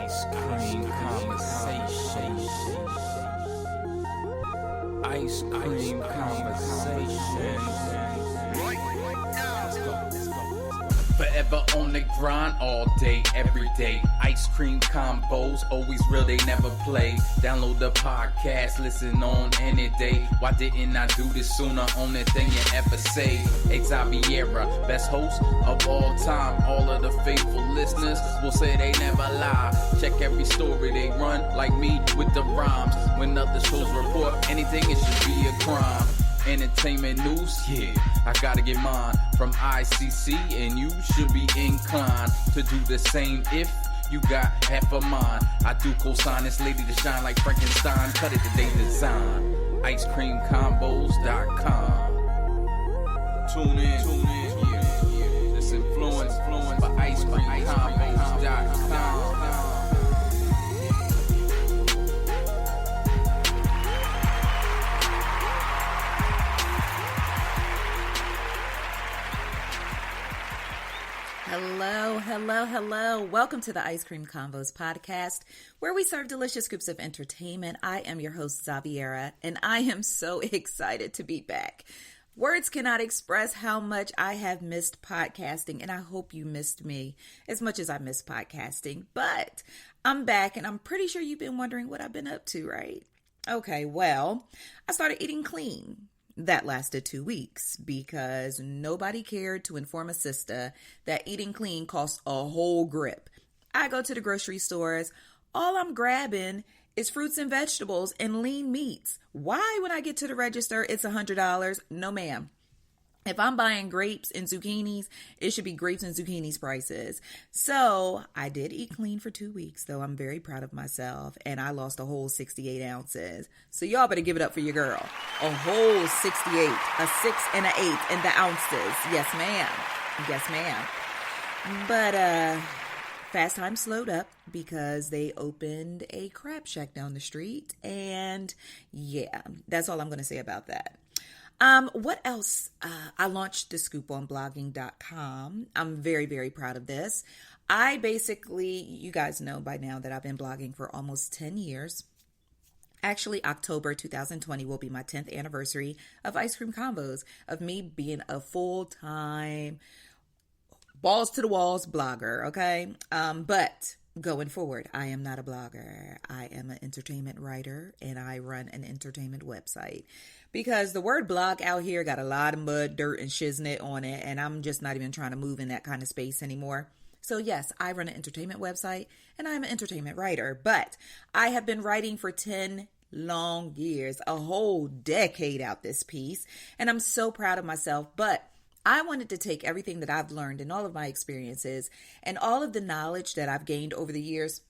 Ice cream conversation. Ice cream conversation. Let's go. Forever on the grind all day, every day. Ice cream combos, always real, they never play. Download the podcast, listen on any day. Why didn't I do this sooner? Only thing you ever say. Xaviera, best host of all time. All of the faithful listeners will say they never lie. Check every story they run, like me with the rhymes. When other shows report anything, it should be a crime. Entertainment news, yeah, I gotta get mine from ICC, and you should be inclined to do the same if you got half a mind. I do co-sign this lady to shine like Frankenstein. Cut it today design. IceCreamCombos.com. Tune in, yeah. This influence by IceCreamCombos.com. Hello. Welcome to the Ice Cream Convos podcast, where we serve delicious scoops of entertainment. I am your host, Xaviera, and I am so excited to be back. Words cannot express how much I have missed podcasting, and I hope you missed me as much as I missed podcasting. But I'm back, and I'm pretty sure you've been wondering what I've been up to, right? Okay, well, I started eating clean. That lasted 2 weeks because nobody cared to inform a sister that eating clean costs a whole grip. I go to the grocery stores. All I'm grabbing is fruits and vegetables and lean meats. Why, when I get to the register, it's $100? No, ma'am. If I'm buying grapes and zucchinis, it should be grapes and zucchinis prices. So I did eat clean for 2 weeks, though I'm very proud of myself. And I lost a whole 68 ounces. So y'all better give it up for your girl. A whole 68, a 6 and an 8 in the ounces. Yes, ma'am. But fast time slowed up because they opened a crab shack down the street. And yeah, that's all I'm going to say about that. What else? I launched the scoop on blogging.com. I'm very, very proud of this. You guys know by now that I've been blogging for almost 10 years. Actually, October 2020 will be my 10th anniversary of Ice Cream Combos, of me being a full-time, balls to the walls blogger, okay? But going forward, I am not a blogger. I am an entertainment writer, and I run an entertainment website. Because the word blog out here got a lot of mud, dirt, and shiznit on it, and I'm just not even trying to move in that kind of space anymore. So yes, I run an entertainment website, and I'm an entertainment writer, but I have been writing for 10 long years, a whole decade out this piece, and I'm so proud of myself, but I wanted to take everything that I've learned and all of my experiences and all of the knowledge that I've gained over the years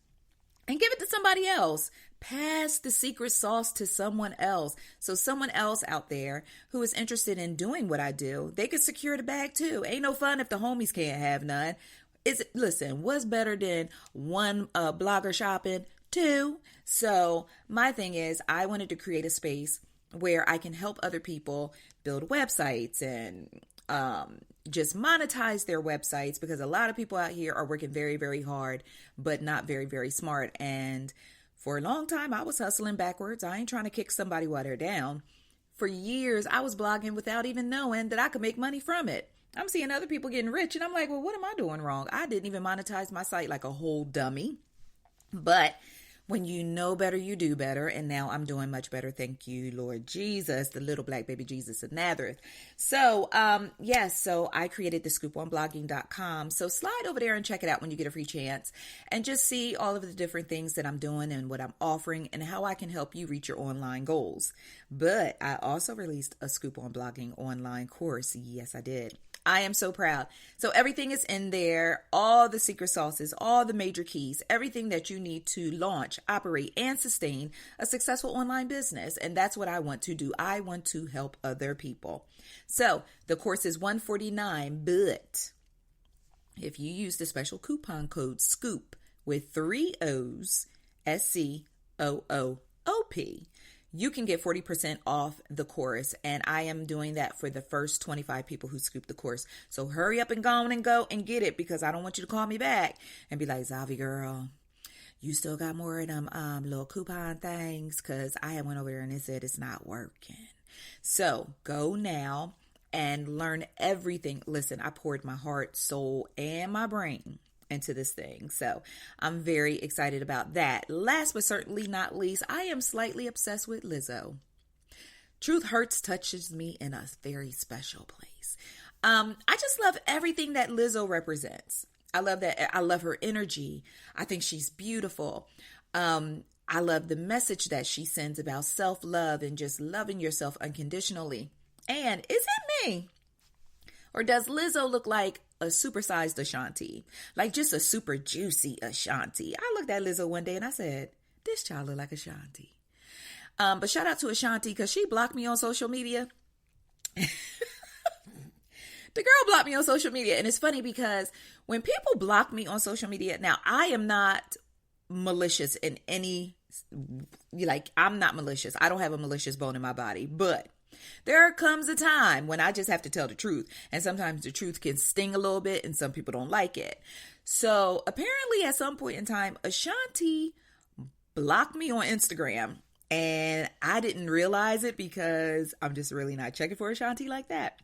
and give it to somebody else. Pass the secret sauce to someone else. So someone else out there who is interested in doing what I do, they could secure the bag too. Ain't no fun if the homies can't have none. Listen, what's better than one blogger shopping? Two. So my thing is, I wanted to create a space where I can help other people build websites and just monetize their websites, because a lot of people out here are working very, very hard, but not very, very smart. And for a long time, I was hustling backwards. I ain't trying to kick somebody while they're down. For years, I was blogging without even knowing that I could make money from it. I'm seeing other people getting rich, and I'm like, well, what am I doing wrong? I didn't even monetize my site like a whole dummy. But when you know better, you do better. And now I'm doing much better. Thank you, Lord Jesus, the little black baby Jesus of Nazareth. So, so I created the scoop on blogging.com. So slide over there and check it out when you get a free chance and just see all of the different things that I'm doing and what I'm offering and how I can help you reach your online goals. But I also released a scoop on blogging online course. Yes, I did. I am so proud. So everything is in there, all the secret sauces, all the major keys, everything that you need to launch, operate, and sustain a successful online business. And that's what I want to do. I want to help other people. So the course is $149, but if you use the special coupon code SCOOP with 3 O's, SCOOP, you can get 40% off the course. And I am doing that for the first 25 people who scoop the course. So hurry up and go and get it, because I don't want you to call me back and be like, Zavi girl, you still got more of them little coupon things? Because I went over there and it said it's not working. So go now and learn everything. Listen, I poured my heart, soul, and my brain into this thing. So I'm very excited about that. Last but certainly not least, I am slightly obsessed with Lizzo. Truth Hurts touches me in a very special place. I just love everything that Lizzo represents. I love that. I love her energy. I think she's beautiful. I love the message that she sends about self-love and just loving yourself unconditionally. And is it me? Or does Lizzo look like a supersized Ashanti? Like just a super juicy Ashanti. I looked at Lizzo one day and I said, this child look like Ashanti. But shout out to Ashanti because she blocked me on social media. The girl blocked me on social media. And it's funny because when people block me on social media, now I am not malicious in any, I'm not malicious. I don't have a malicious bone in my body, but there comes a time when I just have to tell the truth. And sometimes the truth can sting a little bit and some people don't like it. So apparently at some point in time, Ashanti blocked me on Instagram and I didn't realize it because I'm just really not checking for Ashanti like that.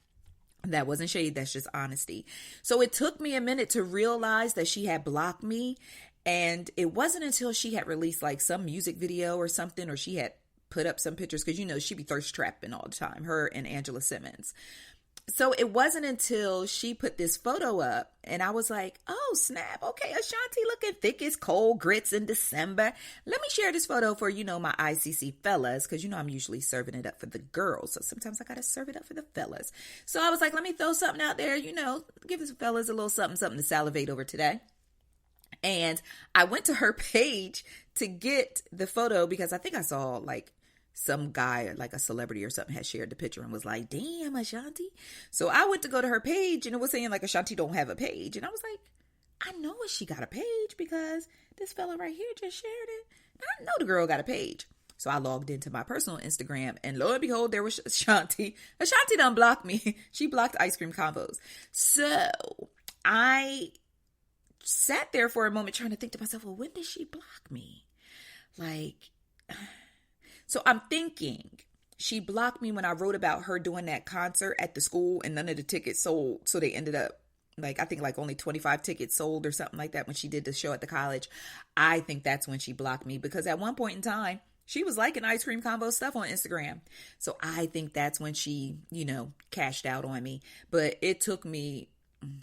That wasn't shade. That's just honesty. So it took me a minute to realize that she had blocked me. And it wasn't until she had released like some music video or something, or she had put up some pictures, because she be thirst trapping all the time, her and Angela Simmons. So it wasn't until she put this photo up and I was like, oh snap, okay, Ashanti looking thick as cold grits in December. Let me share this photo for, my ICC fellas, because I'm usually serving it up for the girls. So sometimes I got to serve it up for the fellas. So I was like, let me throw something out there, give the fellas a little something to salivate over today. And I went to her page to get the photo because I think I saw like some guy, like a celebrity or something, had shared the picture and was like, damn, Ashanti. So I went to go to her page and it was saying like Ashanti don't have a page. And I was like, I know she got a page because this fella right here just shared it. I know the girl got a page. So I logged into my personal Instagram and lo and behold, there was Ashanti. Ashanti done blocked me. She blocked Ice Cream Combos. So I sat there for a moment trying to think to myself, well, when did she block me? So I'm thinking she blocked me when I wrote about her doing that concert at the school and none of the tickets sold. So they ended up I think only 25 tickets sold or something like that when she did the show at the college. I think that's when she blocked me because at one point in time, she was liking Ice Cream Combo stuff on Instagram. So I think that's when she, cashed out on me. But it took me,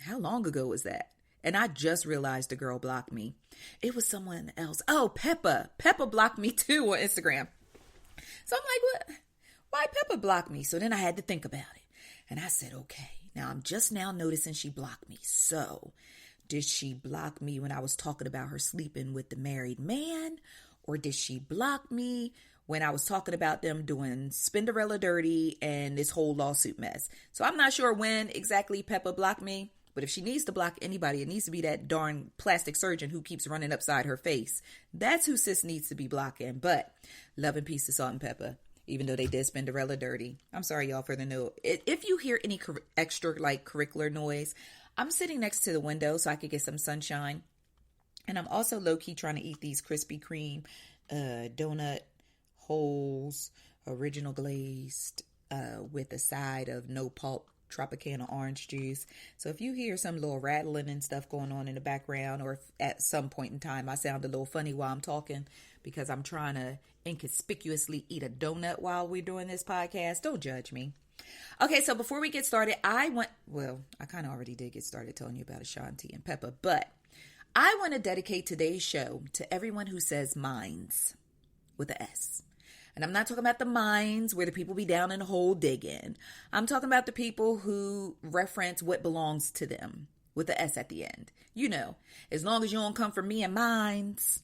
how long ago was that? And I just realized the girl blocked me. It was someone else. Oh, Peppa. Peppa blocked me too on Instagram. So I'm like, what? Why Peppa blocked me? So then I had to think about it. And I said, okay, now I'm just now noticing she blocked me. So did she block me when I was talking about her sleeping with the married man? Or did she block me when I was talking about them doing Spinderella dirty and this whole lawsuit mess? So I'm not sure when exactly Peppa blocked me. But if she needs to block anybody, it needs to be that darn plastic surgeon who keeps running upside her face. That's who sis needs to be blocking. But love and peace to Salt and Pepper, even though they did Spinderella dirty. I'm sorry, y'all, for the note. If you hear any extra curricular noise, I'm sitting next to the window so I could get some sunshine. And I'm also low-key trying to eat these Krispy Kreme donut holes, original glazed, with a side of no pulp Tropicana orange juice. So if you hear some little rattling and stuff going on in the background, or if at some point in time I sound a little funny while I'm talking because I'm trying to inconspicuously eat a donut while we're doing this podcast, don't judge me. Okay, so before we get started, I kind of already did get started telling you about Ashanti and Peppa, but I want to dedicate today's show to everyone who says mines with an S. And I'm not talking about the mines where the people be down in the hole digging. I'm talking about the people who reference what belongs to them with the S at the end. As long as you don't come for me and mines.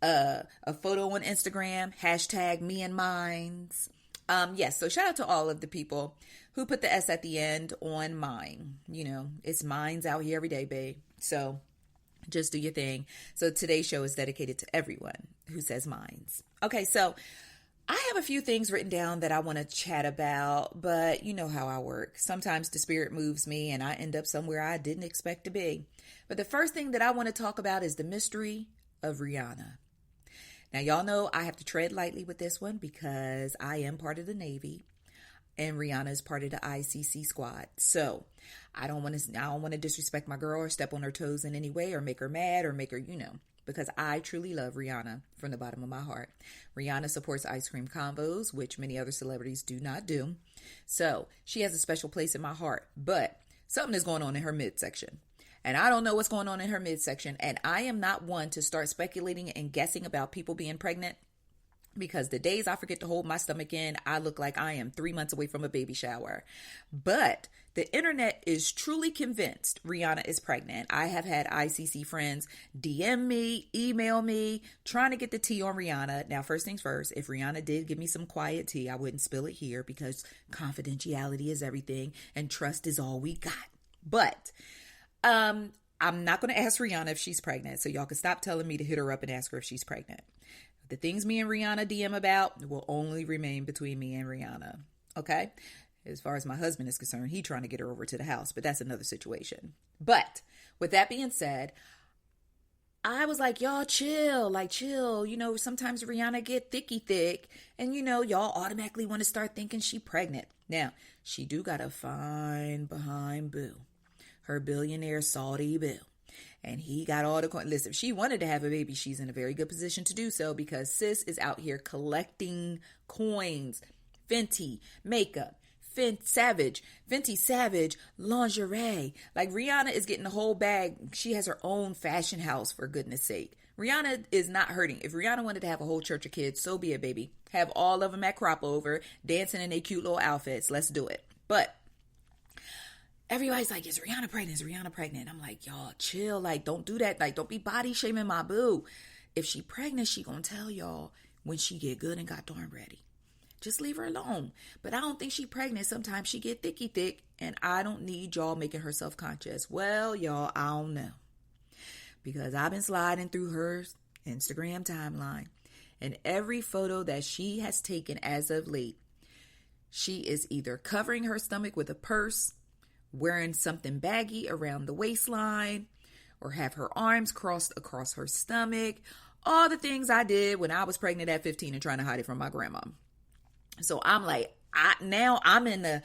A photo on Instagram, hashtag me and mines. Yes, so shout out to all of the people who put the S at the end on mine. It's mines out here every day, babe. So just do your thing. So today's show is dedicated to everyone who says mines. Okay, so I have a few things written down that I want to chat about, but you know how I work. Sometimes the spirit moves me and I end up somewhere I didn't expect to be. But the first thing that I want to talk about is the mystery of Rihanna. Now, y'all know I have to tread lightly with this one because I am part of the Navy and Rihanna is part of the ICC squad. So I don't want to disrespect my girl or step on her toes in any way or make her mad or make her, because I truly love Rihanna from the bottom of my heart. Rihanna supports ice cream combos, which many other celebrities do not do. So she has a special place in my heart, but something is going on in her midsection. And I don't know what's going on in her midsection. And I am not one to start speculating and guessing about people being pregnant, because the days I forget to hold my stomach in, I look like I am 3 months away from a baby shower. But the internet is truly convinced Rihanna is pregnant. I have had ICC friends DM me, email me, trying to get the tea on Rihanna. Now, first things first, if Rihanna did give me some quiet tea, I wouldn't spill it here because confidentiality is everything and trust is all we got. But I'm not going to ask Rihanna if she's pregnant, so y'all can stop telling me to hit her up and ask her if she's pregnant. The things me and Rihanna DM about will only remain between me and Rihanna, okay? As far as my husband is concerned, he's trying to get her over to the house, but that's another situation. But with that being said, I was like, y'all chill. Sometimes Rihanna get thicky thick and, y'all automatically want to start thinking she pregnant. Now, she do got a fine behind boo, her billionaire Saudi boo. And he got all the coins. Listen, if she wanted to have a baby, she's in a very good position to do so because sis is out here collecting coins, Fenty makeup, Fenty Savage lingerie. Like Rihanna is getting the whole bag. She has her own fashion house, for goodness sake. Rihanna is not hurting. If Rihanna wanted to have a whole church of kids, so be it, baby. Have all of them at crop over, dancing in their cute little outfits. Let's do it. But everybody's like, is Rihanna pregnant? Is Rihanna pregnant? I'm like, y'all chill. Like, don't do that. Like, don't be body shaming my boo. If she pregnant, she gonna tell y'all when she get good and got darn ready. Just leave her alone. But I don't think she pregnant. Sometimes she get thicky thick and I don't need y'all making her self-conscious. Well, y'all, I don't know. Because I've been sliding through her Instagram timeline and every photo that she has taken as of late, she is either covering her stomach with a purse, wearing something baggy around the waistline, or have her arms crossed across her stomach. All the things I did when I was pregnant at 15 and trying to hide it from my grandma. So I'm like, I'm in the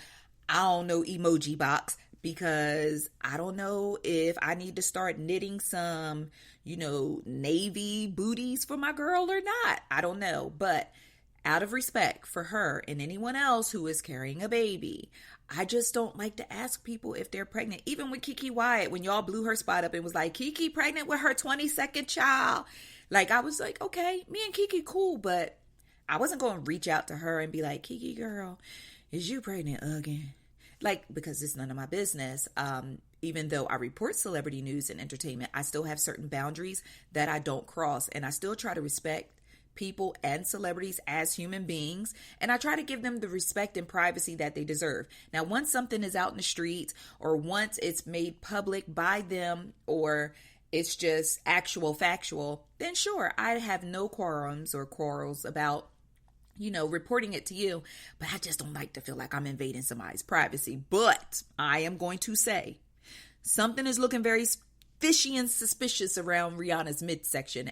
I don't know emoji box because I don't know if I need to start knitting some, navy booties for my girl or not. I don't know. But out of respect for her and anyone else who is carrying a baby, I just don't like to ask people if they're pregnant. Even with Keke Wyatt, when y'all blew her spot up and was like, Keke pregnant with her 22nd child. Like, I was like, okay, me and Keke cool, but I wasn't going to reach out to her and be like, Keke girl, is you pregnant again? Like, because it's none of my business. Even though I report celebrity news and entertainment, I still have certain boundaries that I don't cross. And I still try to respect people and celebrities as human beings, and I try to give them the respect and privacy that they deserve. Now, once something is out in the streets or once it's made public by them or it's just actual factual, then sure, I have no quarrels about, reporting it to you, but I just don't like to feel like I'm invading somebody's privacy. But I am going to say something is looking very fishy and suspicious around Rihanna's midsection.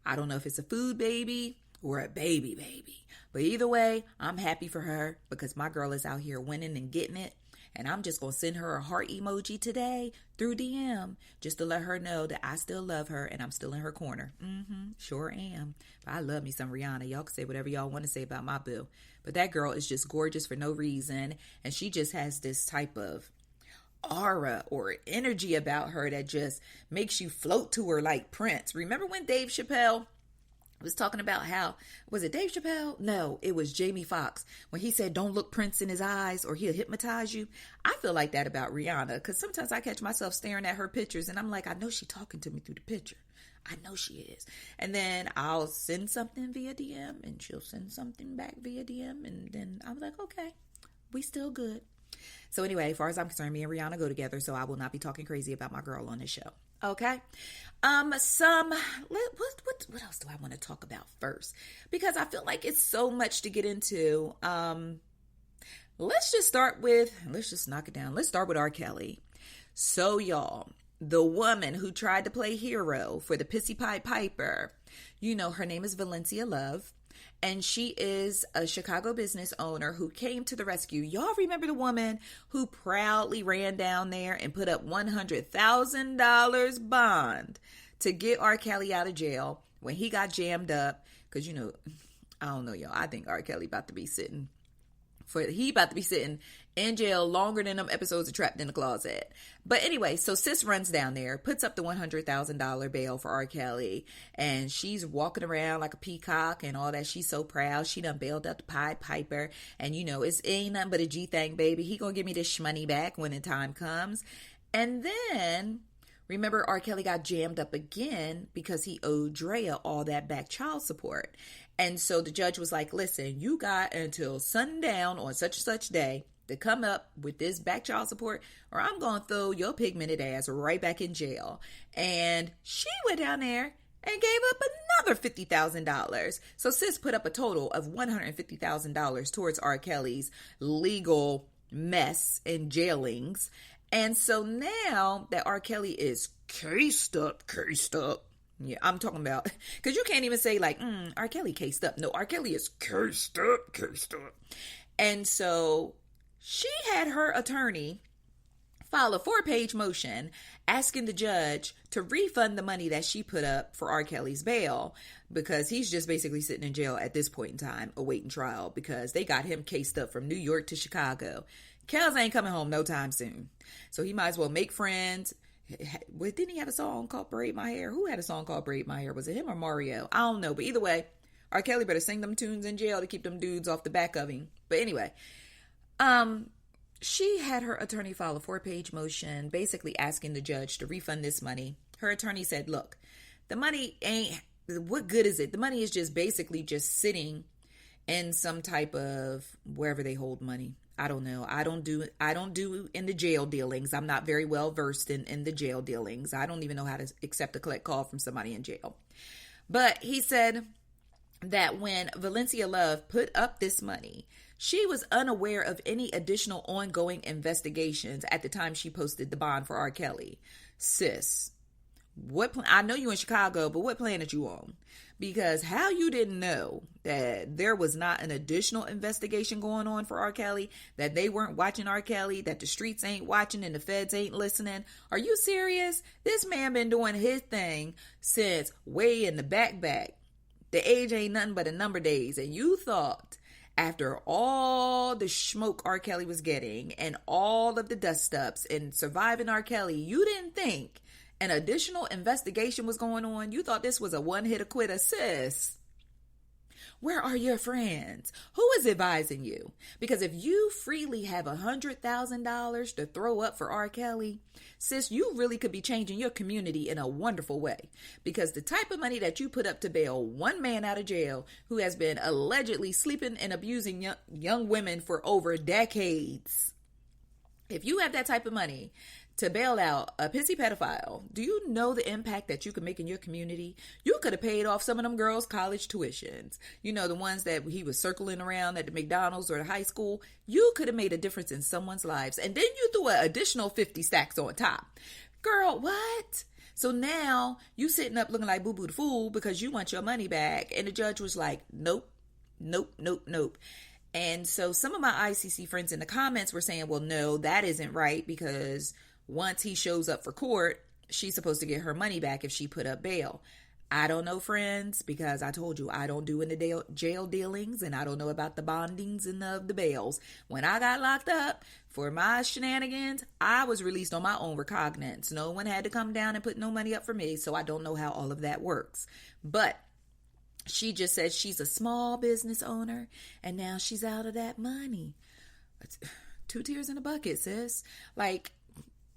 I don't know if it's a food baby or a baby. But either way, I'm happy for her because my girl is out here winning and getting it. And I'm just going to send her a heart emoji today through DM just to let her know that I still love her and I'm still in her corner. Sure am. But I love me some Rihanna. Y'all can say whatever y'all want to say about my boo. But that girl is just gorgeous for no reason. And she just has this type of aura or energy about her that just makes you float to her like Prince. Remember when Dave Chappelle was talking about how, was it Dave Chappelle? No, it was Jamie Foxx when he said, don't look Prince in his eyes or he'll hypnotize you. I feel like that about Rihanna because sometimes I catch myself staring at her pictures and I'm like, I know she's talking to me through the picture. I know she is. And then I'll send something via DM and she'll send something back via DM. And then I'm like, okay, we still good. So anyway, as far as I'm concerned, me and Rihanna go together, so I will not be talking crazy about my girl on this show. Okay? What else do I want to talk about first? Because I feel like it's so much to get into. Let's just knock it down. Let's start with R. Kelly. So y'all, the woman who tried to play hero for the Pissy Pied Piper, her name is Valencia Love. And she is a Chicago business owner who came to the rescue. Y'all remember the woman who proudly ran down there and put up $100,000 bond to get R. Kelly out of jail when he got jammed up? Because, I don't know, y'all. I think R. Kelly about to be sitting in jail longer than them episodes of Trapped in the Closet. But anyway, so sis runs down there, puts up the $100,000 bail for R. Kelly, and she's walking around like a peacock and all that. She's so proud. She done bailed up the Pied Piper, and it ain't nothing but a G thing, baby. He gonna give me this shmoney back when the time comes. And then, remember, R. Kelly got jammed up again because he owed Drea all that back child support. And so the judge was like, listen, you got until sundown on such and such day to come up with this back child support, or I'm going to throw your pigmented ass right back in jail. And she went down there and gave up another $50,000. So sis put up a total of $150,000 towards R. Kelly's legal mess and jailings. And so now that R. Kelly is cased up. Yeah, I'm talking about, because you can't even say like, R. Kelly cased up. No, R. Kelly is cased up. And so she had her attorney file a 4-page motion asking the judge to refund the money that she put up for R. Kelly's bail, because he's just basically sitting in jail at this point in time awaiting trial because they got him cased up from New York to Chicago. Kels ain't coming home no time soon. So he might as well make friends. Didn't he have a song called Braid My Hair? Who had a song called Braid My Hair? Was it him or Mario? I don't know. But either way, R. Kelly better sing them tunes in jail to keep them dudes off the back of him. But anyway, she had her attorney file a 4-page motion basically asking the judge to refund this money. Her attorney said, look, the money what good is it? The money is just basically just sitting in some type of wherever they hold money. I don't know. I don't do in the jail dealings. I'm not very well versed in the jail dealings. I don't even know how to accept a collect call from somebody in jail. But he said that when Valencia Love put up this money, she was unaware of any additional ongoing investigations at the time she posted the bond for R. Kelly. Sis, I know you in Chicago, but what planet you on? Because how you didn't know that there was not an additional investigation going on for R. Kelly, that they weren't watching R. Kelly, that the streets ain't watching and the feds ain't listening? Are you serious? This man been doing his thing since way in the back. The age ain't nothing but a number days. And you thought after all the smoke R. Kelly was getting and all of the dust ups and surviving R. Kelly, you didn't think an additional investigation was going on? You thought this was a one-hit quitter, sis. Where are your friends? Who is advising you? Because if you freely have $100,000 to throw up for R. Kelly, sis, you really could be changing your community in a wonderful way. Because the type of money that you put up to bail one man out of jail who has been allegedly sleeping and abusing young women for over decades, if you have that type of money to bail out a pissy pedophile, do you know the impact that you could make in your community? You could have paid off some of them girls' college tuitions. The ones that he was circling around at the McDonald's or the high school. You could have made a difference in someone's lives. And then you threw an additional 50 stacks on top. Girl, what? So now you sitting up looking like Boo Boo the Fool because you want your money back. And the judge was like, nope. And so some of my ICC friends in the comments were saying, well, no, that isn't right, because once he shows up for court, she's supposed to get her money back if she put up bail. I don't know, friends, because I told you I don't do in the jail dealings, and I don't know about the bondings and the bails. When I got locked up for my shenanigans, I was released on my own recognizance. No one had to come down and put no money up for me, so I don't know how all of that works. But she just said she's a small business owner, and now she's out of that money. 2 tears in a bucket, sis.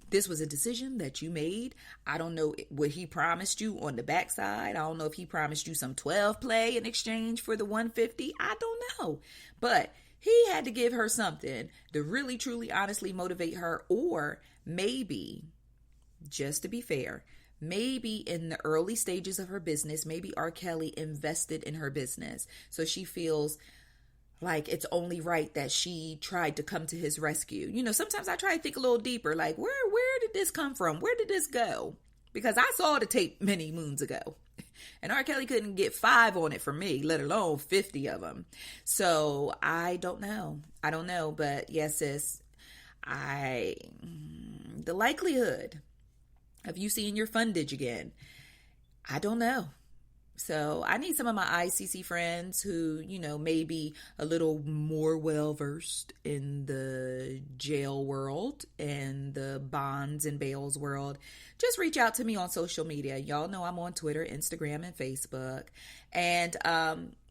This was a decision that you made. I don't know what he promised you on the backside. I don't know if he promised you some 12 play in exchange for the 150. I don't know. But he had to give her something to really, truly, honestly motivate her. Or maybe, just to be fair, maybe in the early stages of her business, maybe R. Kelly invested in her business. So she feels like it's only right that she tried to come to his rescue. You know, sometimes I try to think a little deeper, like where did this come from? Where did this go? Because I saw the tape many moons ago. And R. Kelly couldn't get 5 on it for me, let alone 50 of them. So I don't know. But yes, sis, the likelihood of you seeing your fundage again, I don't know. So I need some of my ICC friends who, you know, may be a little more well-versed in the jail world and the bonds and bails world. Just reach out to me on social media. Y'all know I'm on Twitter, Instagram, and Facebook. And,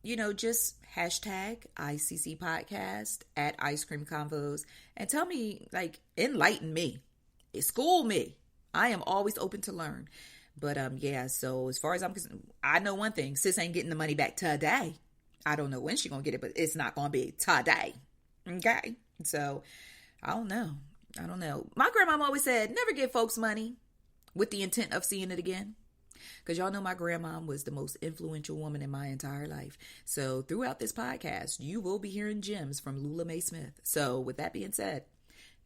you know, just hashtag ICC Podcast at Ice Cream Convos and tell me, like, enlighten me, school me. I am always open to learn. But yeah, so as far as I'm concerned, I know one thing, sis ain't getting the money back today. I don't know when she's going to get it, but it's not going to be today. Okay? So I don't know. My grandma always said, never give folks money with the intent of seeing it again. Because y'all know my grandma was the most influential woman in my entire life. So throughout this podcast, you will be hearing gems from Lula Mae Smith. So with that being said,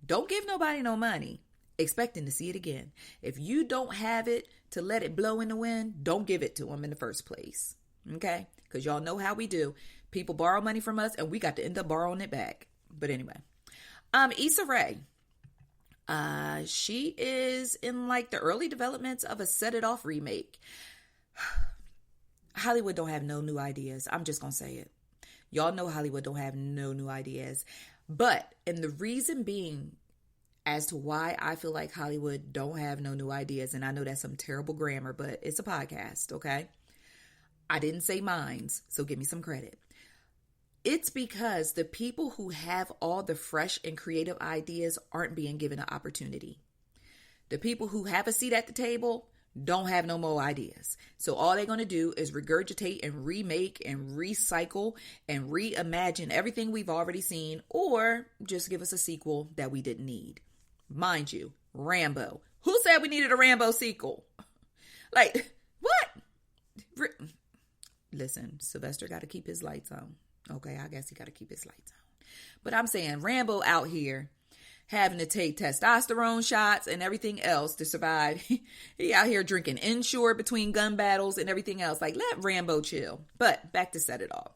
don't give nobody no money expecting to see it again. If you don't have it to let it blow in the wind, don't give it to them in the first place. Okay? Because y'all know how we do. People borrow money from us and we got to end up borrowing it back. But anyway, Issa Rae. She is in like the early developments of a Set It Off remake. Hollywood don't have no new ideas. I'm just going to say it. Y'all know Hollywood don't have no new ideas. And the reason being as to why I feel like Hollywood don't have no new ideas, and I know that's some terrible grammar, but it's a podcast, okay? I didn't say mines, so give me some credit. It's because the people who have all the fresh and creative ideas aren't being given an opportunity. The people who have a seat at the table don't have no more ideas. So all they're going to do is regurgitate and remake and recycle and reimagine everything we've already seen, or just give us a sequel that we didn't need. Mind you, Rambo. Who said we needed a Rambo sequel? Like, what? Listen, Sylvester got to keep his lights on. Okay, I guess he got to keep his lights on. But I'm saying Rambo out here having to take testosterone shots and everything else to survive. He out here drinking Ensure between gun battles and everything else. Like, let Rambo chill. But back to Set It Off.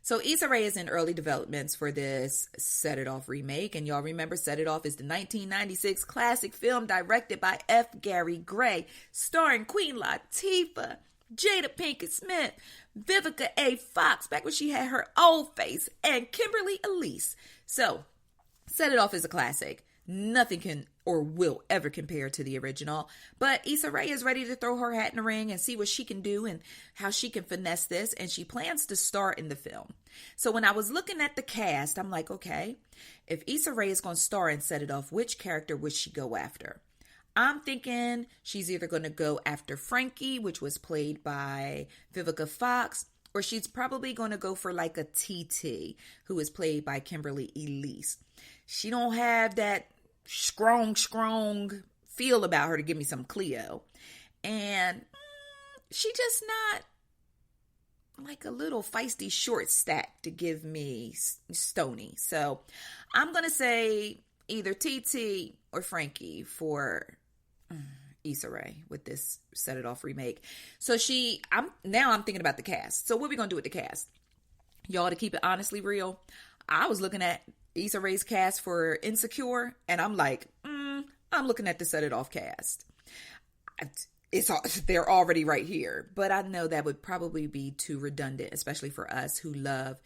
So Issa Rae is in early developments for this Set It Off remake. And y'all remember Set It Off is the 1996 classic film directed by F. Gary Gray, starring Queen Latifah, Jada Pinkett Smith, Vivica A. Fox, back when she had her old face, and Kimberly Elise. So, Set It Off is a classic. Nothing can or will ever compare to the original. But Issa Rae is ready to throw her hat in the ring and see what she can do and how she can finesse this. And she plans to star in the film. So when I was looking at the cast, I'm like, okay, if Issa Rae is going to star in Set It Off, which character would she go after? I'm thinking she's either going to go after Frankie, which was played by Vivica Fox, or she's probably going to go for like a TT, who is played by Kimberly Elise. She don't have that strong feel about her to give me some Cleo. And she just not like a little feisty short stack to give me Stony. So I'm going to say either TT or Frankie for Issa Rae with this Set It Off remake. So I'm thinking about the cast. So what are we going to do with the cast? Y'all, to keep it honestly real, I was looking at Issa Rae's cast for Insecure, and I'm like, I'm looking at the Set It Off cast. They're already right here, but I know that would probably be too redundant, especially for us who love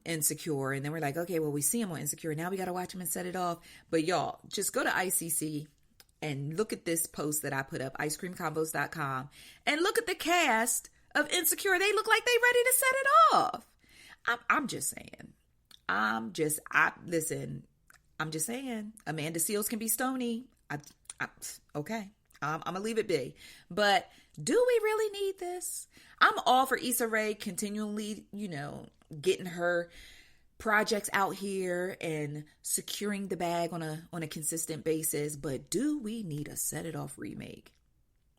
Insecure. And then we're like, okay, well, we see him on Insecure. Now we got to watch him and Set It Off. But y'all, just go to ICC and look at this post that I put up, icecreamcombos.com, and look at the cast of Insecure. They look like they ready to set it off. I'm just saying. Listen, I'm just saying. Amanda Seales can be Stony. Okay. I'm going to leave it be. But do we really need this? I'm all for Issa Rae continually, getting her projects out here and securing the bag on a consistent basis. But do we need a Set It Off remake?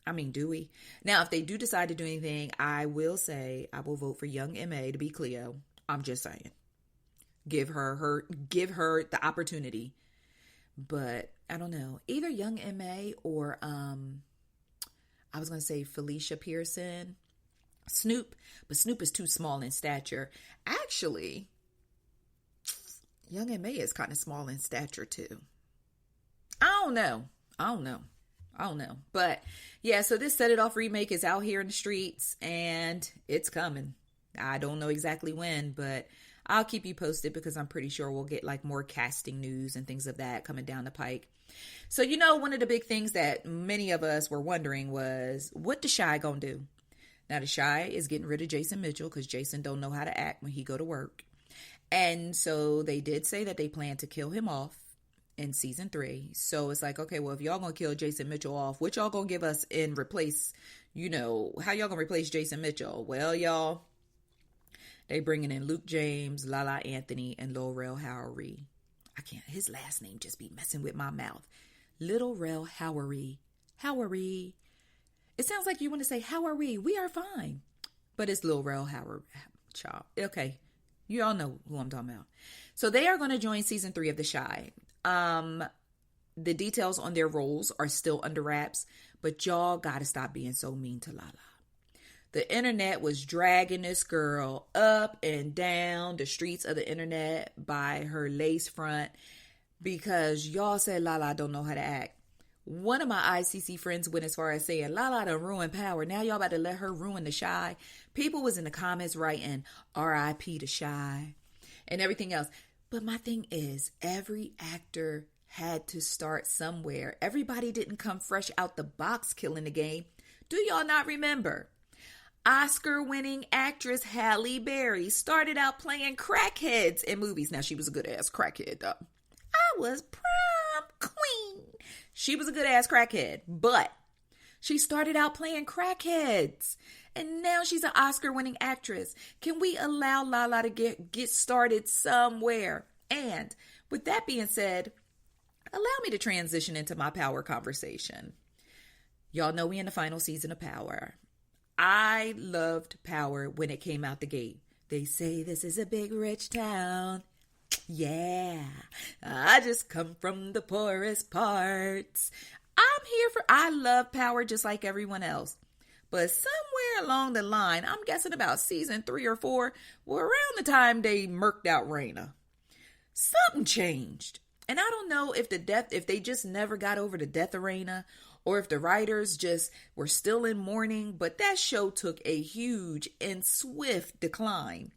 I mean, do we? Now, if they do decide to do anything, I will say I will vote for young M.A. to be Cleo. I'm just saying. give her the opportunity. But I don't know, either Young M.A. or I was going to say Felicia Pearson, Snoop, but Snoop is too small in stature. Actually, Young M.A. is kind of small in stature too. I don't know. But yeah, so this Set It Off remake is out here in the streets and it's coming. I don't know exactly when, but I'll keep you posted because I'm pretty sure we'll get like more casting news and things of that coming down the pike. So, you know, one of the big things that many of us were wondering was, what the Chi gonna do? Now, the Chi is getting rid of Jason Mitchell because Jason don't know how to act when he go to work. And so they did say that they plan to kill him off in season 3. So it's like, okay, well, if y'all gonna kill Jason Mitchell off, what y'all gonna give us in replace, you know, how y'all gonna replace Jason Mitchell? Well, y'all, they bringing in Luke James, Lala Anthony, and Lil Rel Howery. I can't, his last name just be messing with my mouth. Little Rel Howery. Howery. It sounds like you want to say, how are we? We are fine. But it's Lil Rel Howery. Okay. You all know who I'm talking about. So they are going to join season 3 of The Chi. The details on their roles are still under wraps, but y'all got to stop being so mean to Lala. The internet was dragging this girl up and down the streets of the internet by her lace front because y'all said Lala don't know how to act. One of my ICC friends went as far as saying, Lala done ruined Power. Now y'all about to let her ruin The Chi. People was in the comments writing R.I.P. The Chi and everything else. But my thing is, every actor had to start somewhere. Everybody didn't come fresh out the box killing the game. Do y'all not remember? Oscar-winning actress Halle Berry started out playing crackheads in movies. Now, she was a good-ass crackhead, though. I was prom queen. She was a good-ass crackhead, but she started out playing crackheads. And now she's an Oscar-winning actress. Can we allow Lala to get started somewhere? And with that being said, allow me to transition into my Power conversation. Y'all know we in the final season of Power. I loved Power when it came out the gate. They say this is a big rich town. Yeah, I just come from the poorest parts. I love Power just like everyone else. But somewhere along the line, I'm guessing about season 3 or 4, well, around the time they murked out Raina, something changed. And I don't know if they just never got over the death of Raina, or if the writers just were still in mourning, but that show took a huge and swift decline.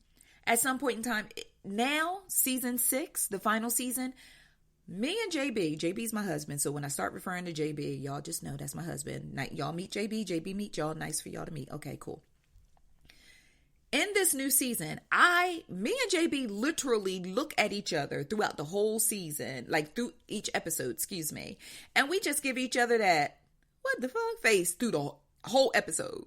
At some point in time, now, season 6, the final season, me and JB's my husband, so when I start referring to JB, y'all just know that's my husband. Y'all meet JB meet y'all, nice for y'all to meet. Okay, cool. In this new season, me and JB literally look at each other throughout the whole season, like through each episode, and we just give each other that, what the fuck face through the whole episode.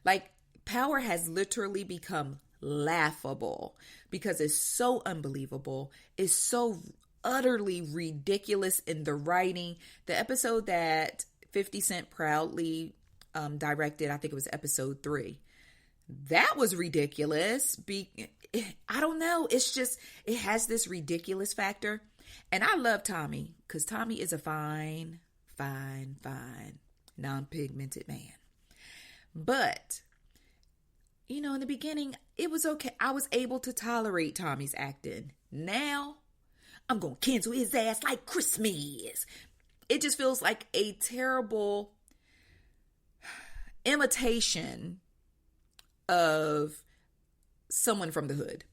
Like, Power has literally become laughable because it's so unbelievable. It's so utterly ridiculous in the writing. The episode that 50 Cent proudly directed, I think it was episode 3. That was ridiculous. I don't know. It's just, it has this ridiculous factor. And I love Tommy because Tommy is a fine, non-pigmented man. But, you know, in the beginning, it was okay. I was able to tolerate Tommy's acting. Now, I'm going to cancel his ass like Christmas. It just feels like a terrible imitation of someone from the hood.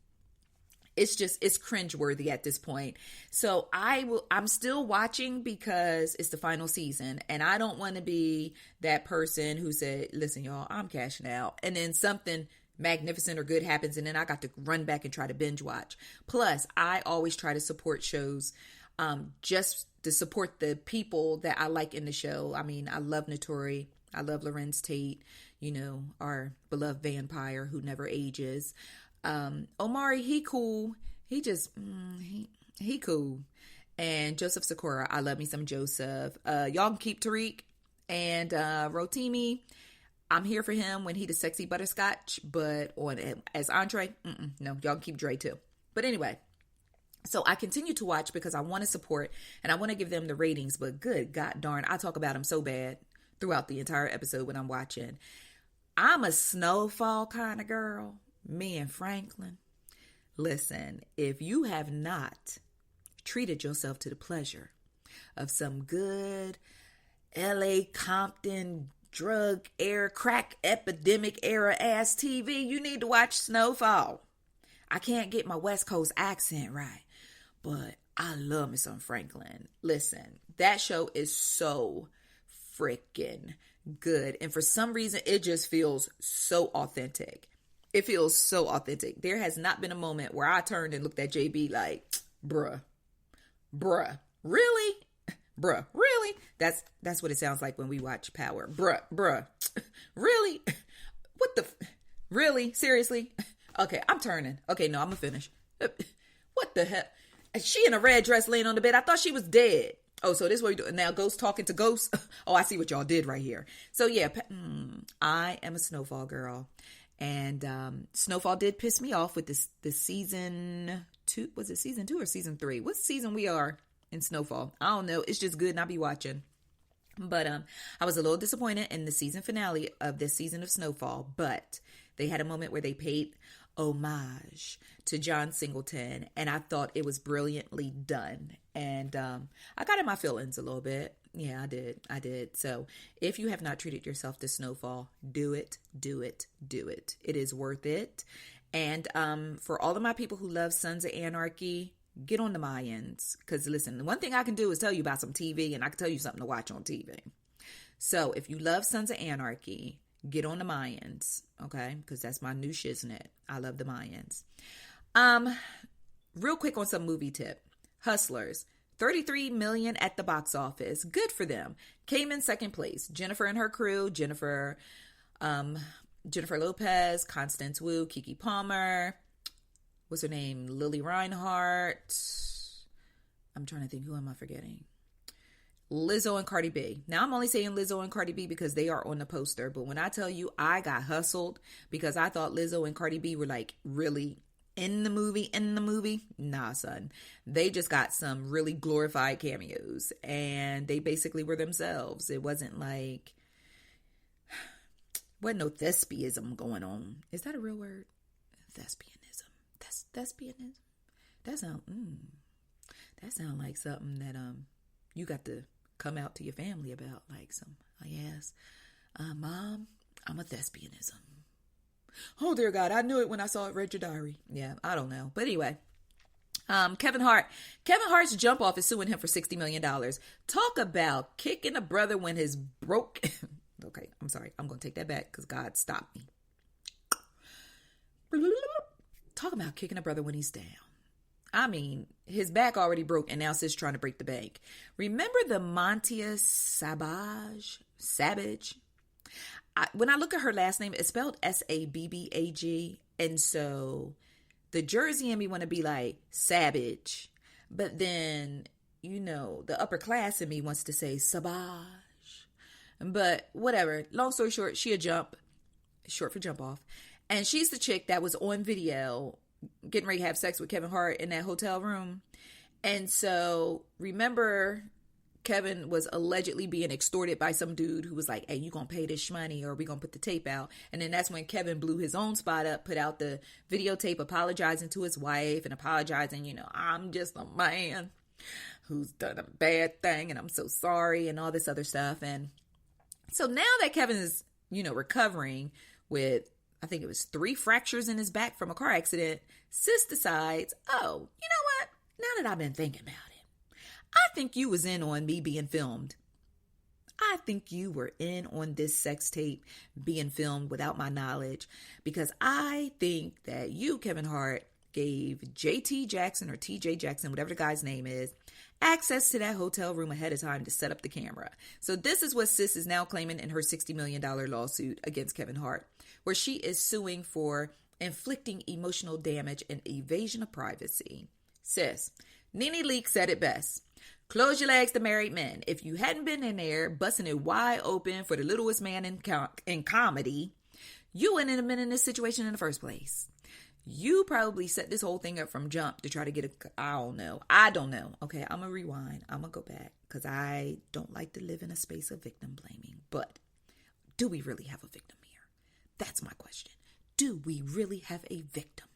It's cringeworthy at this point. So I'm still watching because it's the final season and I don't want to be that person who said, listen, y'all, I'm cashing out. And then something magnificent or good happens and then I got to run back and try to binge watch. Plus, I always try to support shows just to support the people that I like in the show. I mean, I love Notori. I love Lorenz Tate, you know, our beloved vampire who never ages. Omari, he cool. He just, he cool. And Joseph Sakura, I love me some Joseph. Y'all can keep Tariq and Rotimi. I'm here for him when he the sexy butterscotch, but as entree, no, y'all can keep Dre too. But anyway, So I continue to watch because I want to support and I want to give them the ratings, but good God darn, I talk about them so bad throughout the entire episode when I'm watching. I'm a Snowfall kind of girl, me and Franklin. Listen, if you have not treated yourself to the pleasure of some good LA Compton drug era, crack epidemic era ass TV, you need to watch Snowfall. I can't get my West Coast accent right, but I love me some Franklin. Listen, that show is so freaking good. And for some reason, it just feels so authentic. It feels so authentic. There has not been a moment where I turned and looked at JB like, bruh, really? Bruh, really? That's what it sounds like when we watch Power. Bruh, really? Really? Seriously? Okay, I'm turning. Okay, no, I'm gonna finish. What the hell? She in a red dress laying on the bed. I thought she was dead. Oh, so this is what we do now. Ghost talking to ghosts. Oh, I see what y'all did right here. So yeah, I am a Snowfall girl, and Snowfall did piss me off with this season 2. Was it season 2 or season 3? What season we are in Snowfall? I don't know. It's just good, and I'll be watching. But I was a little disappointed in the season finale of this season of Snowfall. But they had a moment where they paid homage to John Singleton, and I thought it was brilliantly done. And I got in my feelings a little bit. Yeah, I did. So if you have not treated yourself to Snowfall, do it. It is worth it. And for all of my people who love Sons of Anarchy, get on the Mayans. Because listen, the one thing I can do is tell you about some TV, and I can tell you something to watch on TV. So if you love Sons of Anarchy, get on the Mayans, okay? Because that's my new shiznit. I love the Mayans. Real quick on some movie tip. Hustlers, 33 million at the box office. Good for them. Came in second place. Jennifer and her crew, Jennifer Lopez, Constance Wu, Keke Palmer. What's her name? Lily Reinhart. I'm trying to think. Who am I forgetting? Lizzo and Cardi B. Now, I'm only saying Lizzo and Cardi B because they are on the poster. But when I tell you I got hustled because I thought Lizzo and Cardi B were like really in the movie, nah, son. They just got some really glorified cameos. And they basically were themselves. It wasn't like, wasn't no thespianism going on. Is that a real word? Thespianism. Thespianism. That sound like something that you got to come out to your family about, like some, oh yes, Mom, I'm a thespianism. Oh dear God, I knew it when I saw it. Read your diary. Yeah, I don't know, but anyway, Kevin Hart's jumpoff is suing him for $60 million. Talk about kicking a brother when his broke. Okay, I'm sorry, I'm gonna take that back because God stopped me. Talk about kicking a brother when he's down. I mean, his back already broke, and now Sis trying to break the bank. Remember the Montia Savage? When I look at her last name, it's spelled Sabbag, and so the Jersey in me want to be like Savage, but then, you know, the upper class in me wants to say Savage. But whatever. Long story short, she a jump, short for jump off, and she's the chick that was on video getting ready to have sex with Kevin Hart in that hotel room. And so remember, Kevin was allegedly being extorted by some dude who was like, hey, you gonna pay this money or we gonna put the tape out. And then that's when Kevin blew his own spot up, put out the videotape apologizing to his wife and apologizing, you know, I'm just a man who's done a bad thing and I'm so sorry and all this other stuff. And so now that Kevin is, you know, recovering with, I think it was 3 fractures in his back from a car accident, Sis decides, oh, you know what? Now that I've been thinking about it, I think you was in on me being filmed. I think you were in on this sex tape being filmed without my knowledge, because I think that you, Kevin Hart, gave JT Jackson or TJ Jackson, whatever the guy's name is, access to that hotel room ahead of time to set up the camera. So this is what Sis is now claiming in her $60 million lawsuit against Kevin Hart, where she is suing for inflicting emotional damage and evasion of privacy. Sis, Nene Leakes said it best. Close your legs to married men. If you hadn't been in there busting it wide open for the littlest man in comedy, you wouldn't have been in this situation in the first place. You probably set this whole thing up from jump to try to get I don't know. Okay, I'm going to rewind. I'm going to go back because I don't like to live in a space of victim blaming. But do we really have a victim here? That's my question. Do we really have a victim?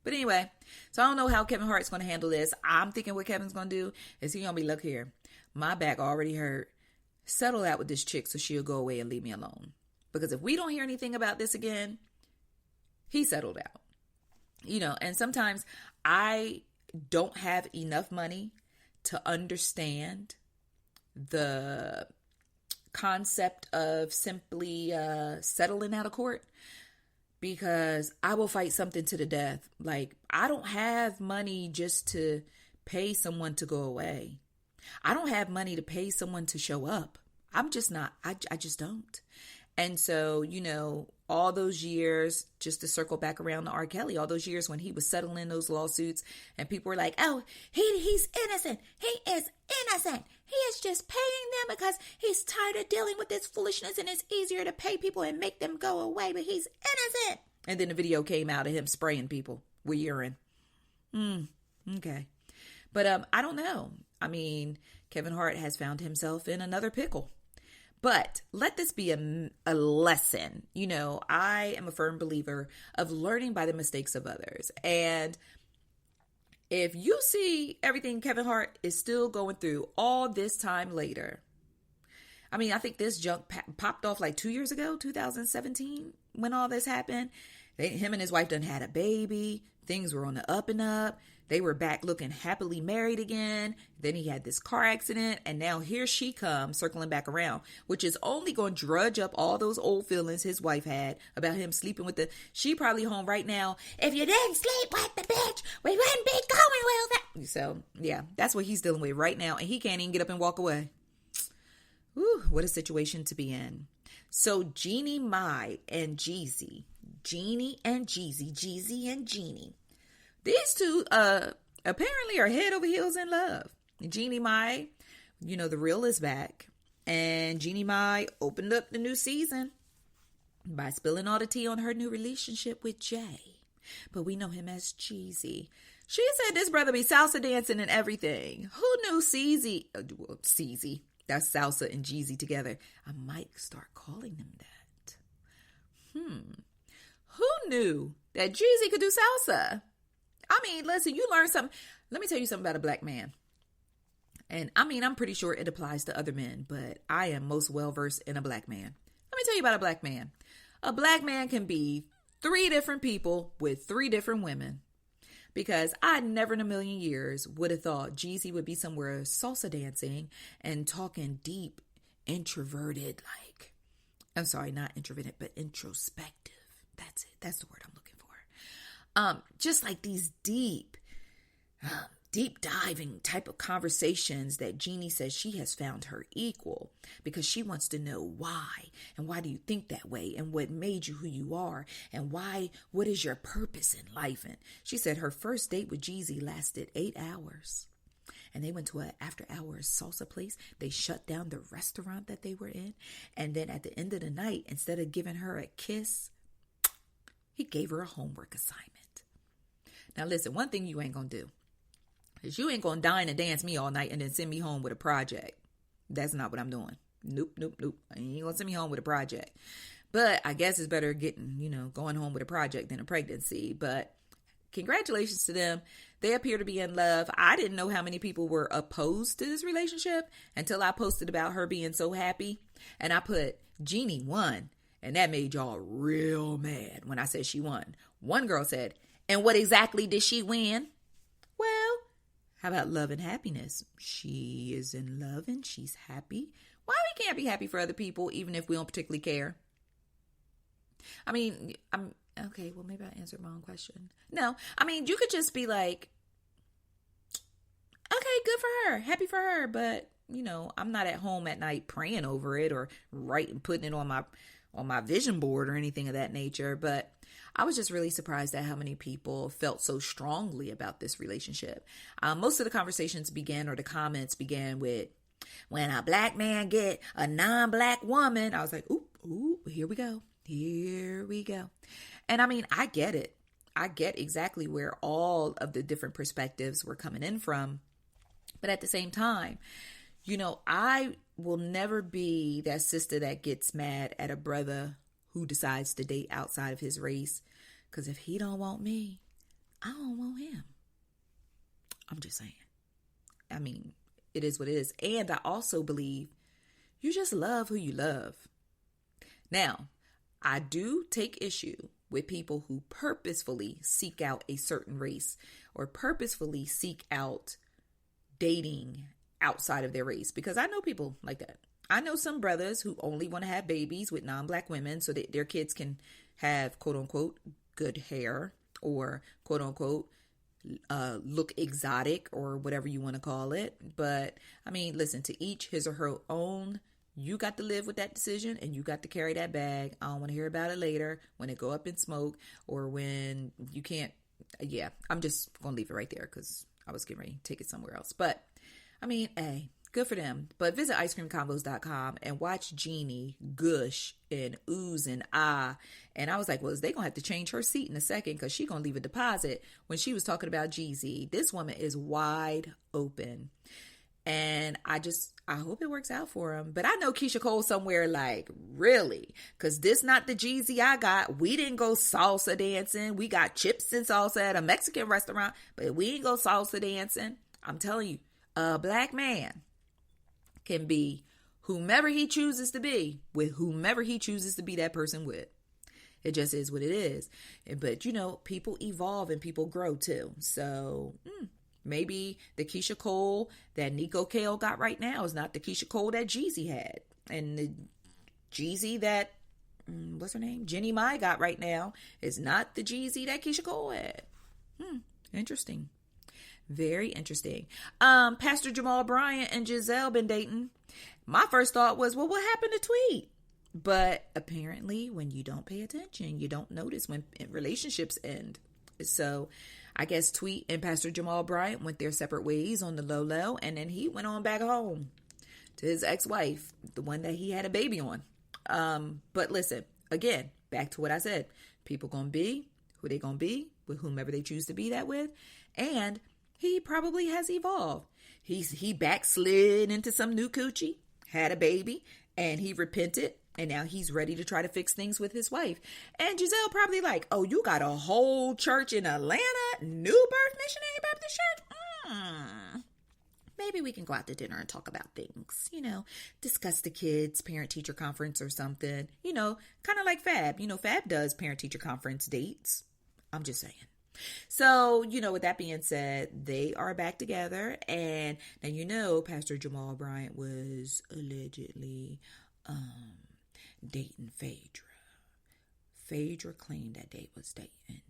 But anyway, so I don't know how Kevin Hart's going to handle this. I'm thinking what Kevin's going to do is he going to be, look here, my back already hurt. Settle out with this chick so she'll go away and leave me alone. Because if we don't hear anything about this again, he settled out. And sometimes I don't have enough money to understand the concept of simply settling out of court, because I will fight something to the death. Like, I don't have money just to pay someone to go away. I don't have money to pay someone to show up. I'm just not, I just don't. And so, all those years, just to circle back around to R. Kelly, all those years when he was settling those lawsuits and people were like, oh, he's innocent. He is innocent. He is just paying them because he's tired of dealing with this foolishness and it's easier to pay people and make them go away, but he's innocent. And then the video came out of him spraying people with urine. Okay. But I don't know. I mean, Kevin Hart has found himself in another pickle. But let this be a lesson. I am a firm believer of learning by the mistakes of others. And if you see everything Kevin Hart is still going through all this time later, I mean, I think this junk popped off like 2 years ago, 2017, when all this happened. Him and his wife done had a baby. Things were on the up and up. They were back looking happily married again. Then he had this car accident. And now here she comes circling back around, which is only going to drudge up all those old feelings his wife had about him sleeping with she probably home right now. If you didn't sleep with the bitch, we wouldn't be going well. So yeah, that's what he's dealing with right now. And he can't even get up and walk away. Whew, what a situation to be in. So Jeannie Mai and Jeezy. Jeannie and Jeezy. Jeezy and Jeannie. These two apparently are head over heels in love. Jeannie Mai, the real is back. And Jeannie Mai opened up the new season by spilling all the tea on her new relationship with Jay. But we know him as Jeezy. She said this brother be salsa dancing and everything. Who knew Ceezy? That's salsa and Jeezy together. I might start calling them that. Who knew that Jeezy could do salsa? I mean, listen, you learn something. Let me tell you something about a black man. And I mean, I'm pretty sure it applies to other men, but I am most well-versed in a black man. Let me tell you about a black man. A black man can be 3 different people with 3 different women. Because I never in a million years would have thought Jeezy would be somewhere salsa dancing and talking deep, introverted, I'm sorry, not introverted, but introspective. That's it. That's the word I'm looking for. Just like these deep diving type of conversations that Jeannie says she has found her equal, because she wants to know why, and why do you think that way, and what made you who you are, and what is your purpose in life. And she said her first date with Jeezy lasted 8 hours, and they went to an after hours salsa place. They shut down the restaurant that they were in, and then at the end of the night, instead of giving her a kiss, he gave her a homework assignment. Now listen, one thing you ain't gonna do is you ain't gonna dine and dance me all night and then send me home with a project. That's not what I'm doing. Nope. I ain't gonna send me home with a project. But I guess it's better going home with a project than a pregnancy. But congratulations to them. They appear to be in love. I didn't know how many people were opposed to this relationship until I posted about her being so happy. And I put Jeannie won. And that made y'all real mad when I said she won. One girl said, and what exactly did she win? Well, how about love and happiness? She is in love and she's happy. Why we can't be happy for other people even if we don't particularly care? I mean, okay, well, maybe I answered my own question. No, I mean, you could just be like, okay, good for her. Happy for her. But, I'm not at home at night praying over it or putting it on my vision board or anything of that nature. But I was just really surprised at how many people felt so strongly about this relationship. Most of the conversations the comments began with, when a black man get a non-black woman. I was like, ooh, here we go. And I mean, I get it. I get exactly where all of the different perspectives were coming in from. But at the same time, I will never be that sister that gets mad at a brother who decides to date outside of his race. Because if he don't want me, I don't want him. I'm just saying. I mean, it is what it is. And I also believe you just love who you love. Now, I do take issue with people who purposefully seek out a certain race or purposefully seek out dating outside of their race, because I know people like that. I know some brothers who only want to have babies with non-black women so that their kids can have quote unquote good hair or quote unquote look exotic or whatever you want to call it. But I mean, listen, to each his or her own. You got to live with that decision and you got to carry that bag. I don't want to hear about it later when it go up in smoke or when you can't. Yeah, I'm just going to leave it right there because I was getting ready to take it somewhere else. But I mean, hey, good for them. But visit icecreamcombos.com and watch Jeannie gush and ooze and ah. And I was like, well, is they going to have to change her seat in a second because she going to leave a deposit when she was talking about Jeezy. This woman is wide open. And I hope it works out for him. But I know Keisha Cole somewhere like, really? Because this not the Jeezy I got. We didn't go salsa dancing. We got chips and salsa at a Mexican restaurant, but we ain't go salsa dancing. I'm telling you, a black man can be whomever he chooses to be with whomever he chooses to be that person with. It just is what it is. But, people evolve and people grow too. So, maybe the Keisha Cole that Nico Kale got right now is not the Keisha Cole that Jeezy had. And the Jeezy that, what's her name? Jenny Mai got right now is not the Jeezy that Keisha Cole had. Interesting. Very interesting. Pastor Jamal Bryant and Giselle been dating. My first thought was, well, what happened to Tweet? But apparently when you don't pay attention, you don't notice when relationships end. So I guess Tweet and Pastor Jamal Bryant went their separate ways on the low, and then he went on back home to his ex-wife, the one that he had a baby on. But listen, again, back to what I said. People gonna be who they gonna be with whomever they choose to be that with. And he probably has evolved. He backslid into some new coochie, had a baby, and he repented. And now he's ready to try to fix things with his wife. And Giselle probably like, oh, you got a whole church in Atlanta? New Birth Missionary Baptist Church? Maybe we can go out to dinner and talk about things, discuss the kids' parent-teacher conference or something, kind of like Fab. Fab does parent-teacher conference dates. I'm just saying. So, with that being said, they are back together. And now, Pastor Jamal Bryant was allegedly dating Phaedra. Phaedra claimed that they was dating.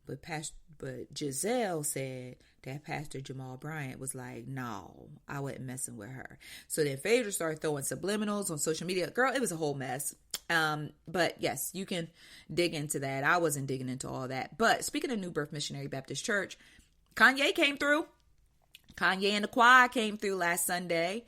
But Giselle said that Pastor Jamal Bryant was like, no, I wasn't messing with her. So then Phaedra started throwing subliminals on social media. Girl, it was a whole mess. But yes, you can dig into that. I wasn't digging into all that. But speaking of New Birth Missionary Baptist Church, Kanye came through. Kanye and the choir came through last Sunday.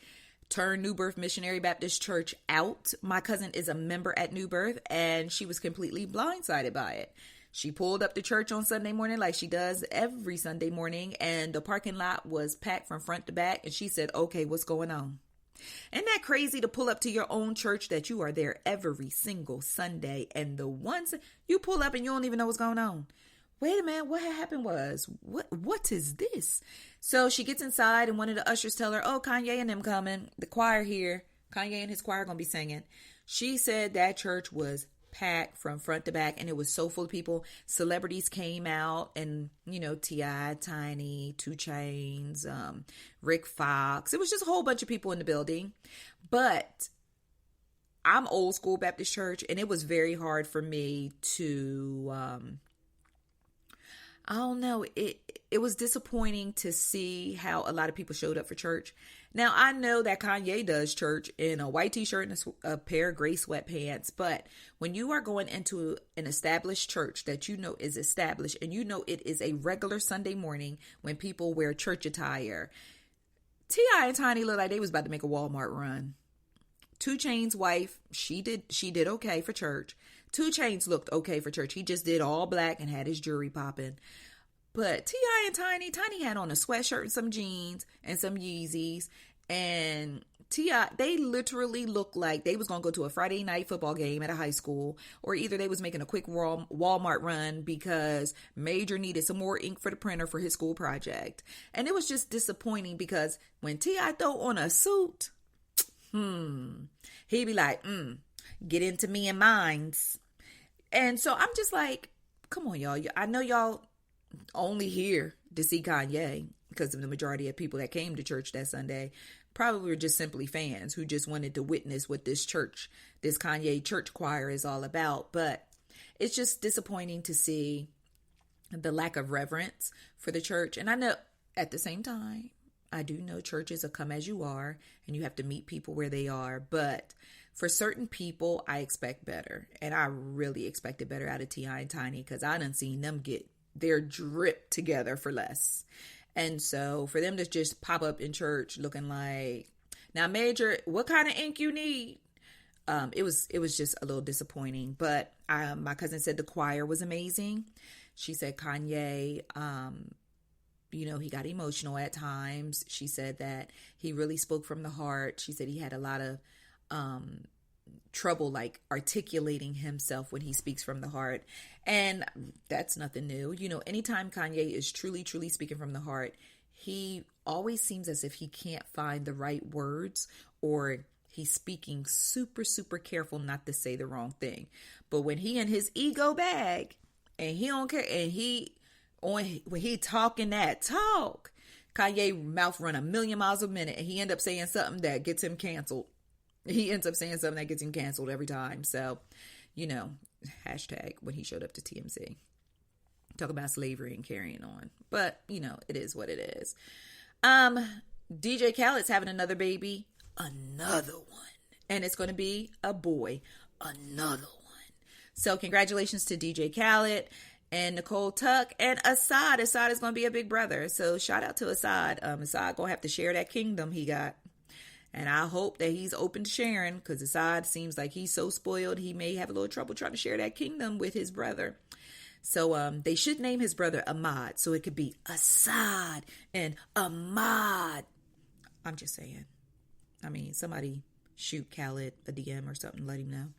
Turned New Birth Missionary Baptist Church out. My cousin is a member at New Birth, and she was completely blindsided by it. She pulled up to church on Sunday morning like she does every Sunday morning, and the parking lot was packed from front to back, and she said, okay, what's going on? Isn't that crazy to pull up to your own church that you are there every single Sunday, and the ones you pull up and you don't even know what's going on? Wait a minute, what had happened was, what is this? So she gets inside and one of the ushers tell her, oh, Kanye and them coming. The choir here, Kanye and his choir going to be singing. She said that church was packed from front to back and it was so full of people. Celebrities came out and, T.I., Tiny, 2 Chainz, Rick Fox. It was just a whole bunch of people in the building. But I'm old school Baptist church and it was very hard for me to... I don't know. It was disappointing to see how a lot of people showed up for church. Now, I know that Kanye does church in a white t-shirt and a pair of gray sweatpants. But when you are going into an established church that is established and it is a regular Sunday morning when people wear church attire, T.I. and Tiny look like they was about to make a Walmart run. 2 Chainz's wife, she did okay for church. 2 Chainz looked okay for church. He just did all black and had his jewelry popping. But T.I. and Tiny had on a sweatshirt and some jeans and some Yeezys. And T.I., they literally looked like they was going to go to a Friday night football game at a high school, or either they was making a quick Walmart run because Major needed some more ink for the printer for his school project. And it was just disappointing because when T.I. throw on a suit, he'd be like, get into me and mines. And so I'm just like, come on, y'all. I know y'all only here to see Kanye because of the majority of people that came to church that Sunday probably were just simply fans who just wanted to witness what this Kanye church choir is all about. But it's just disappointing to see the lack of reverence for the church. And I know at the same time, I do know churches are come as you are and you have to meet people where they are. But for certain people, I expect better. And I really expected better out of T.I. and Tiny because I done seen them get their drip together for less. And so for them to just pop up in church looking like, now Major, what kind of ink you need? It was just a little disappointing. But my cousin said the choir was amazing. She said Kanye, he got emotional at times. She said that he really spoke from the heart. She said he had a lot of trouble like articulating himself when he speaks from the heart. And that's nothing new. Anytime Kanye is truly, truly speaking from the heart, he always seems as if he can't find the right words, or he's speaking super, super careful not to say the wrong thing. But when he in his ego bag and he don't care, and when he talking that talk, Kanye mouth run 1,000,000 miles a minute and he end up saying something that gets him canceled. He ends up saying something that gets him canceled every time. So, hashtag when he showed up to TMZ. Talk about slavery and carrying on. But, it is what it is. DJ Khaled's having another baby. Another one. And it's going to be a boy. Another one. So, congratulations to DJ Khaled and Nicole Tuck and Assad. Assad is going to be a big brother. So, shout out to Assad. Assad going to have to share that kingdom he got. And I hope that he's open to sharing, because Assad seems like he's so spoiled, he may have a little trouble trying to share that kingdom with his brother. So they should name his brother Ahmad, so it could be Assad and Ahmad. I'm just saying. I mean, somebody shoot Khaled a DM or something, let him know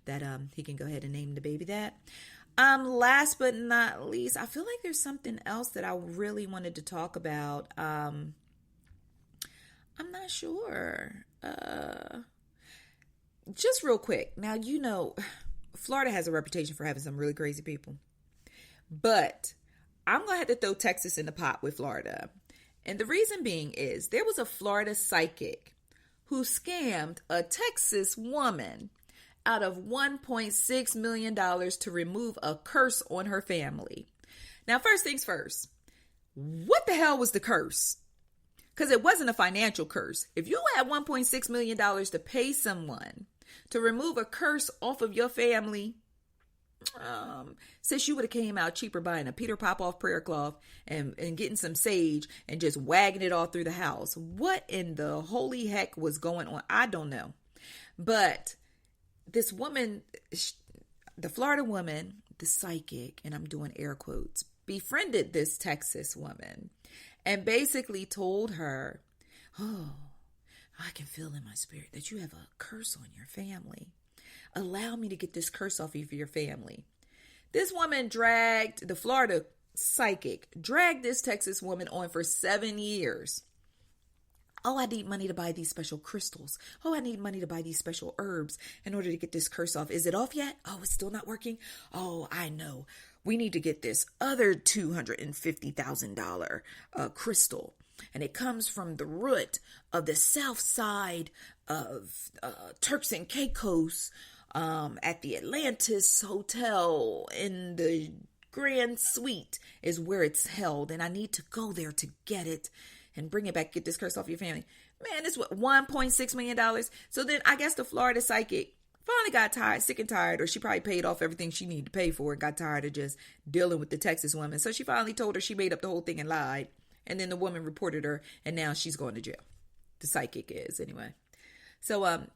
that he can go ahead and name the baby that. Last but not least, I feel like there's something else that I really wanted to talk about. I'm not sure. Just real quick. Now, Florida has a reputation for having some really crazy people. But I'm going to have to throw Texas in the pot with Florida. And the reason being is there was a Florida psychic who scammed a Texas woman out of $1.6 million to remove a curse on her family. Now, first things first. What the hell was the curse? Because it wasn't a financial curse. If you had $1.6 million to pay someone to remove a curse off of your family, since you would have came out cheaper buying a Peter Popoff prayer cloth and getting some sage and just wagging it all through the house. What in the holy heck was going on? I don't know. But this woman, the Florida woman, the psychic, and I'm doing air quotes, befriended this Texas woman. And basically told her, oh, I can feel in my spirit that you have a curse on your family. Allow me to get this curse off of your family. This woman the Florida psychic dragged this Texas woman on for 7 years. Oh, I need money to buy these special crystals. Oh, I need money to buy these special herbs in order to get this curse off. Is it off yet? Oh, it's still not working? Oh, I know. We need to get this other $250,000 crystal. And it comes from the root of the south side of Turks and Caicos at the Atlantis Hotel in the Grand Suite is where it's held. And I need to go there to get it and bring it back, get this curse off your family. Man, this was $1.6 million. So then I guess the Florida psychic finally got sick and tired, or she probably paid off everything she needed to pay for and got tired of just dealing with the Texas woman. So she finally told her she made up the whole thing and lied. And then the woman reported her, and now she's going to jail. The psychic is, anyway. So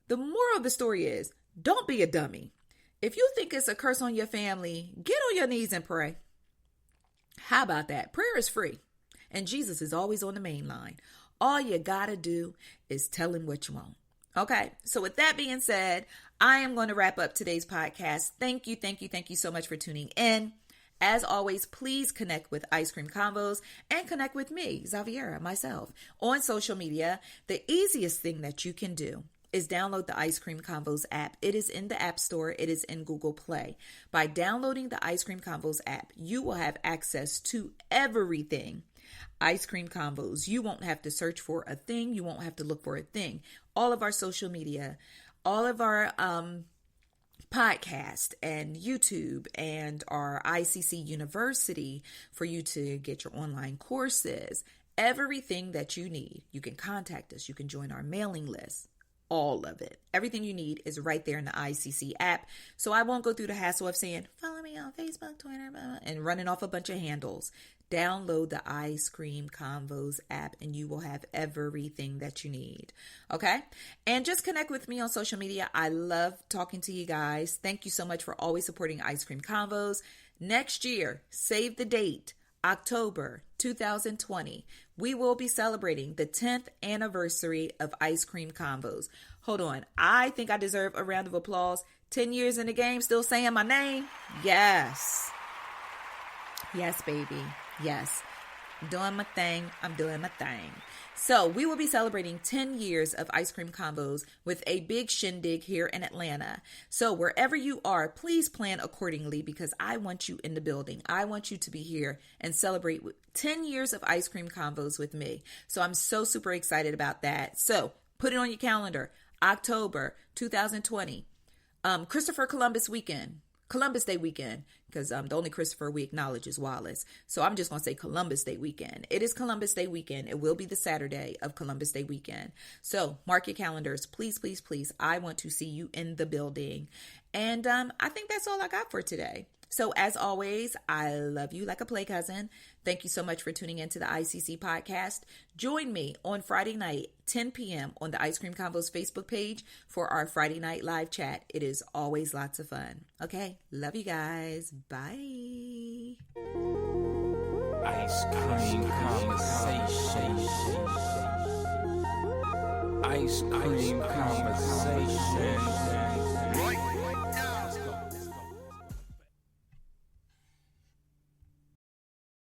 The moral of the story is, don't be a dummy. If you think it's a curse on your family, get on your knees and pray. How about that? Prayer is free, and Jesus is always on the main line. All you gotta do is tell him what you want. Okay, so with that being said, I am going to wrap up today's podcast. Thank you so much for tuning in. As always, please connect with Ice Cream Convos and connect with me, Xaviera, myself, on social media. The easiest thing that you can do is download the Ice Cream Convos app. It is in the App Store. It is in Google Play. By downloading the Ice Cream Convos app, you will have access to everything Ice Cream Convos. You won't have to search for a thing. You won't have to look for a thing. All of our social media, all of our podcast and YouTube and our ICC University for you to get your online courses, everything that you need. You can contact us. You can join our mailing list. All of it. Everything you need is right there in the ICC app. So I won't go through the hassle of saying, follow me on Facebook, Twitter, blah, blah, and running off a bunch of handles. Download the Ice Cream Convos app and you will have everything that you need. Okay? And just connect with me on social media. I love talking to you guys. Thank you so much for always supporting Ice Cream Convos. Next year, save the date, October 2020. We will be celebrating the 10th anniversary of Ice Cream Convos. Hold on. I think I deserve a round of applause. 10 years in the game, still saying my name? Yes. Yes, baby. Yes. Doing my thing. I'm doing my thing. So we will be celebrating 10 years of Ice Cream Convos with a big shindig here in Atlanta. So wherever you are, please plan accordingly because I want you in the building. I want you to be here and celebrate 10 years of Ice Cream Convos with me. So I'm so super excited about that. So put it on your calendar. October 2020. Christopher Columbus weekend. Columbus Day weekend, because the only Christopher we acknowledge is Wallace. So I'm just going to say Columbus Day weekend. It is Columbus Day weekend. It will be the Saturday of Columbus Day weekend. So mark your calendars. Please, please, please. I want to see you in the building. And I think that's all I got for today. So as always, I love you like a play cousin. Thank you so much for tuning into the ICC Podcast. Join me on Friday night, 10 p.m. on the Ice Cream Convos Facebook page for our Friday night live chat. It is always lots of fun. Okay, love you guys. Bye. Ice cream conversation. Ice cream conversation.